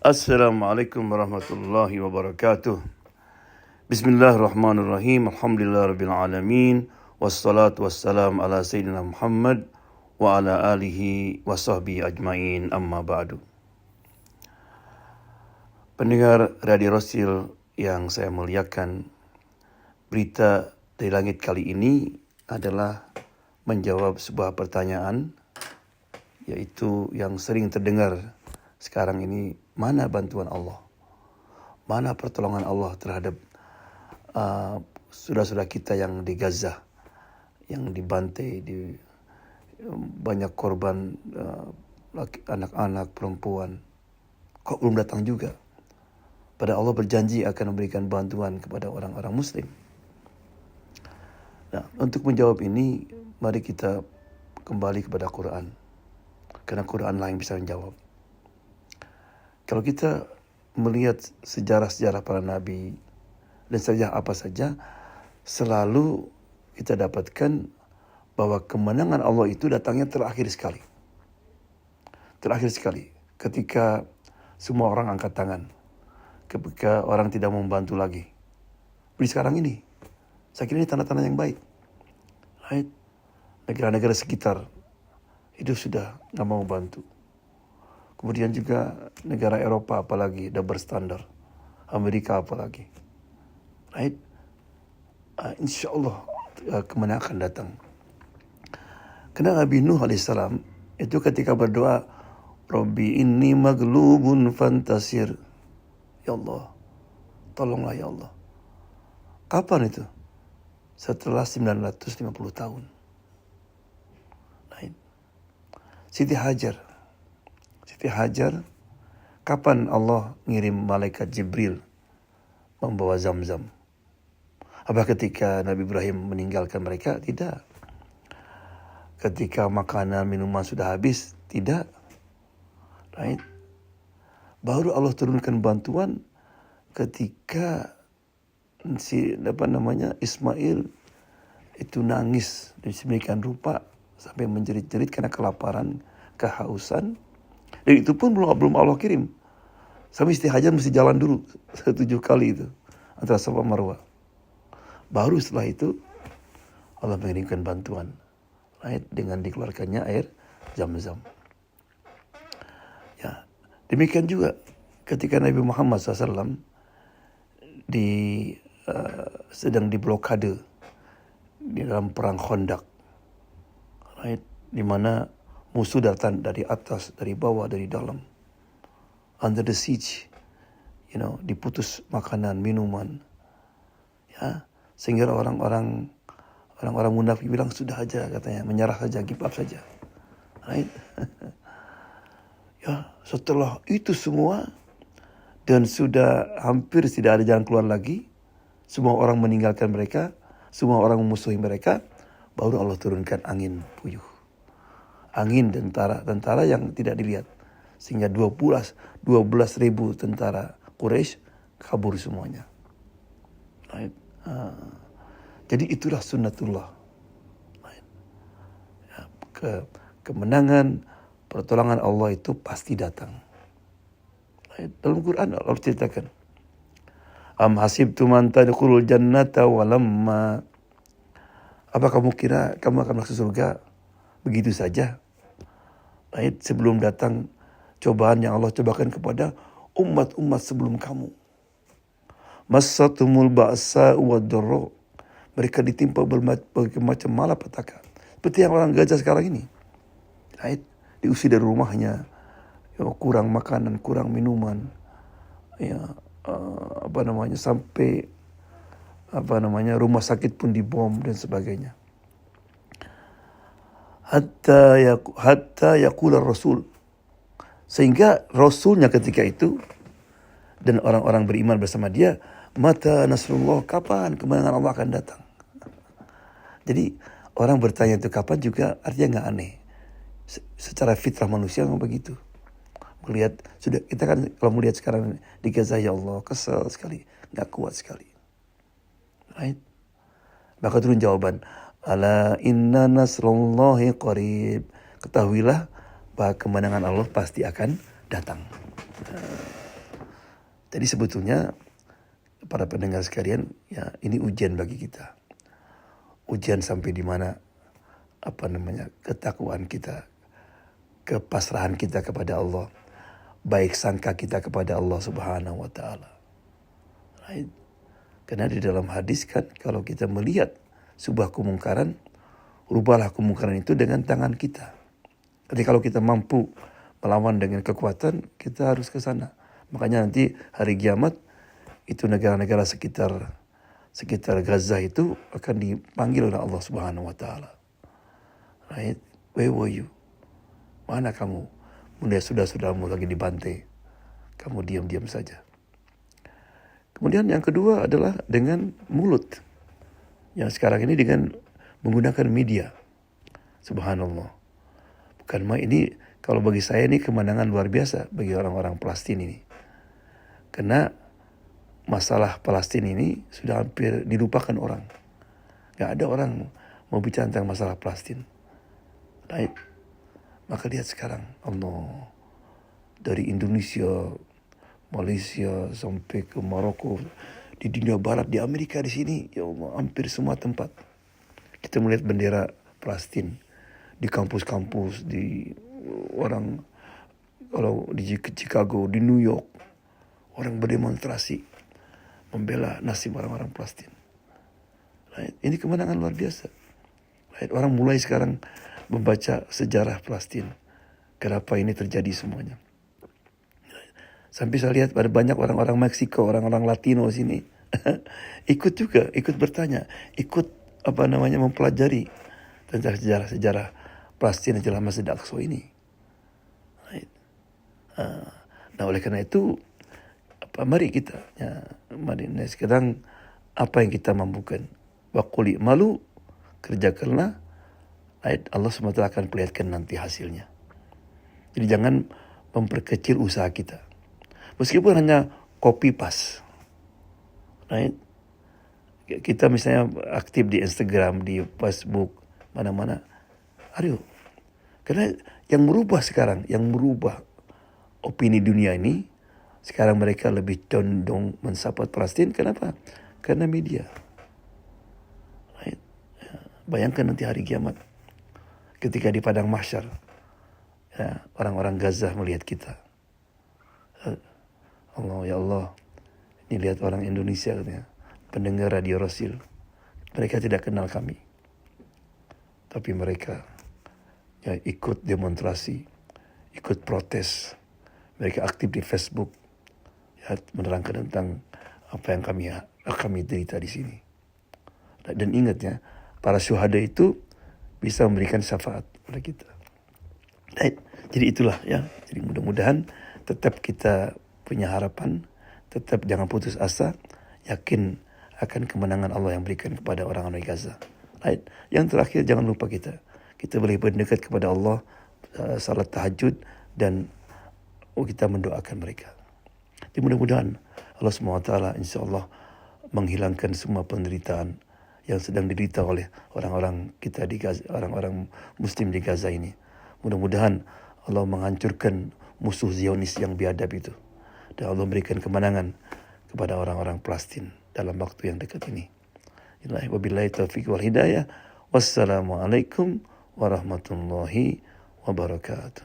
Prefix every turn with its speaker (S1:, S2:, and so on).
S1: Assalamualaikum warahmatullahi wabarakatuh. Bismillahirrahmanirrahim. Alhamdulillahirrabbilalamin. Wassalatu wassalam ala Sayyidina Muhammad wa ala alihi wa sahbihi ajma'in, amma ba'du. Pendengar Radio Rosil yang saya muliakan, berita dari langit kali ini adalah menjawab sebuah pertanyaan, yaitu yang sering terdengar sekarang ini, mana bantuan Allah? Mana pertolongan Allah terhadap saudara-saudara kita yang di Gaza, yang dibantai, banyak korban, anak-anak, perempuan. Kok belum datang juga? Padahal Allah berjanji akan memberikan bantuan kepada orang-orang Muslim. Nah, untuk menjawab ini, mari kita kembali kepada Quran. Karena Quran lah yang bisa menjawab. Kalau kita melihat sejarah-sejarah para nabi dan sejarah apa saja, selalu kita dapatkan bahwa kemenangan Allah itu datangnya terakhir sekali. Terakhir sekali, ketika semua orang angkat tangan, ketika orang tidak mau membantu lagi. Seperti sekarang ini, saya kira ini tanda-tanda yang baik. Right? Negara-negara sekitar itu sudah nggak mau bantu. Kemudian juga negara Eropa apalagi double standar, Amerika apalagi, right? Insya Allah kemenangan akan datang. Karena Nabi Nuh alaihissalam itu ketika berdoa, Rabbi inni maglubun fantasir, ya Allah, tolonglah ya Allah. Kapan itu? Setelah 950 tahun. Right? Siti Hajar, kapan Allah ngirim malaikat Jibril membawa Zam-Zam? Apa ketika Nabi Ibrahim meninggalkan mereka? Tidak. Ketika makanan, minuman sudah habis? Tidak. Right? Baru Allah turunkan bantuan ketika Ismail itu nangis dan sedemikian rupa sampai menjerit-jerit karena kelaparan, kehausan. Dan itu pun belum Allah kirim. Sampai Siti Hajar mesti jalan dulu 7 kali itu antara Safa Marwah. Baru setelah itu Allah mengirimkan bantuan, right? Dengan dikeluarkannya air Zam-Zam. Ya, demikian juga ketika Nabi Muhammad SAW sedang diblokade di dalam perang Khandaq, right? Di mana musuh datang dari atas, dari bawah, dari dalam. Under the siege, diputus makanan, minuman. Ya, sehingga orang-orang munafik bilang sudah aja, katanya, menyerah saja, give up saja. Right? Ya, setelah itu semua dan sudah hampir tidak ada jalan keluar lagi, semua orang meninggalkan mereka, semua orang memusuhi mereka, baru Allah turunkan angin puyuh. Angin tentara yang tidak dilihat. Sehingga 12.000 tentara Quraisy kabur semuanya. Right? Jadi itulah sunnatullah. Right? Ya, kemenangan, pertolongan Allah itu pasti datang. Right? Dalam Quran Allah ceritakan, Am hasibtum an tadkhulul jannata walamma. Apa kamu kira kamu akan masuk surga begitu saja? Right? Sebelum datang cobaan yang Allah cobakan kepada umat-umat sebelum kamu. Massatumul ba'sa wad-dharra. Mereka ditimpa berbagai macam malapetaka. Seperti yang orang Gaza sekarang ini. Right? Diusir dari rumahnya. Ya, kurang makanan, kurang minuman. Ya, sampai rumah sakit pun dibom dan sebagainya. Hatta yaqula Rasul, sehingga Rasulnya ketika itu dan orang-orang beriman bersama dia, mata nasrullah, kapan kemenangan Allah akan datang? Jadi orang bertanya itu kapan juga artinya nggak aneh. Secara fitrah manusia memang begitu. Melihat sudah, kita kan kalau melihat sekarang di Gaza, ya Allah, kesel sekali, nggak kuat sekali. Right? Maka turun jawaban, ala inna nasrullahi qarib. Ketahuilah bahwa kemenangan Allah pasti akan datang. Jadi sebetulnya para pendengar sekalian, ya ini ujian bagi kita. Ujian sampai di mana ketakwaan kita, kepasrahan kita kepada Allah, baik sangka kita kepada Allah Subhanahu wa taala. Right? Karena di dalam hadis kan kalau kita melihat sebuah kemungkaran, rubahlah kemungkaran itu dengan tangan kita. Jadi kalau kita mampu melawan dengan kekuatan, kita harus ke sana. Makanya nanti hari kiamat itu negara-negara sekitar Gaza itu akan dipanggil oleh Allah Subhanahu wa taala. Right? Where were you? Mana kamu? Melihat saudara-saudaramu lagi dibantai. Kamu diam-diam saja. Kemudian yang kedua adalah dengan mulut. Yang sekarang ini dengan menggunakan media. Subhanallah. Bukan ini, kalau bagi saya ini kemenangan luar biasa bagi orang-orang Palestina ini. Karena masalah Palestina ini sudah hampir dilupakan orang. Gak ada orang mau bicara tentang masalah Palestina. Right? Maka lihat sekarang, Allah, dari Indonesia, Malaysia sampai ke Maroko, di dunia barat, di Amerika, di sini, ya Allah, hampir semua tempat kita melihat bendera Palestina di kampus-kampus, di orang kalau di Chicago, di New York, orang berdemonstrasi membela nasib orang-orang Palestina. Right? Ini kemenangan luar biasa. Right? Orang mulai sekarang membaca sejarah Palestina. Kenapa ini terjadi semuanya? Sampai saya lihat ada banyak orang-orang Meksiko, orang-orang Latino sini ikut bertanya, ikut mempelajari tentang sejarah Palestina jelas Masjid Al-Aqsa ini. Right. Nah oleh karena itu mari kita sekarang apa yang kita mampukan. Waquli malu, kerjakanlah. Allah SWT akan perlihatkan nanti hasilnya. Jadi jangan memperkecil usaha kita. Meskipun hanya copy paste. Right? Kita misalnya aktif di Instagram, di Facebook, mana-mana. Aduh. Karena yang merubah opini dunia ini, sekarang mereka lebih condong mensupport Palestina. Kenapa? Karena media. Right? Bayangkan nanti hari kiamat. Ketika di padang mahsyar, ya, orang-orang Gaza melihat kita. Allah, ya Allah, ini lihat orang Indonesia katanya, pendengar Radio Rasul. Mereka tidak kenal kami. Tapi mereka ya ikut demonstrasi, ikut protes. Mereka aktif di Facebook, ya, menerangkan tentang apa yang kami derita di sini. Dan ingat ya, para syuhada itu bisa memberikan syafaat pada kita. Right. Jadi itulah ya. Jadi mudah-mudahan tetap kita punya harapan, tetap jangan putus asa, yakin akan kemenangan Allah yang berikan kepada orang-orang Gaza. Right. Yang terakhir jangan lupa kita boleh berdekat kepada Allah, salat tahajud dan kita mendoakan mereka. Jadi mudah-mudahan Allah SWT insyaAllah menghilangkan semua penderitaan yang sedang diderita oleh orang-orang kita di Gaza, orang-orang Muslim di Gaza ini. Mudah-mudahan Allah menghancurkan musuh Zionis yang biadab itu. Dan Allah memberikan kemenangan kepada orang-orang Palestina dalam waktu yang dekat ini. Wabillahi taufiq wal hidayah. Wassalamualaikum warahmatullahi wabarakatuh.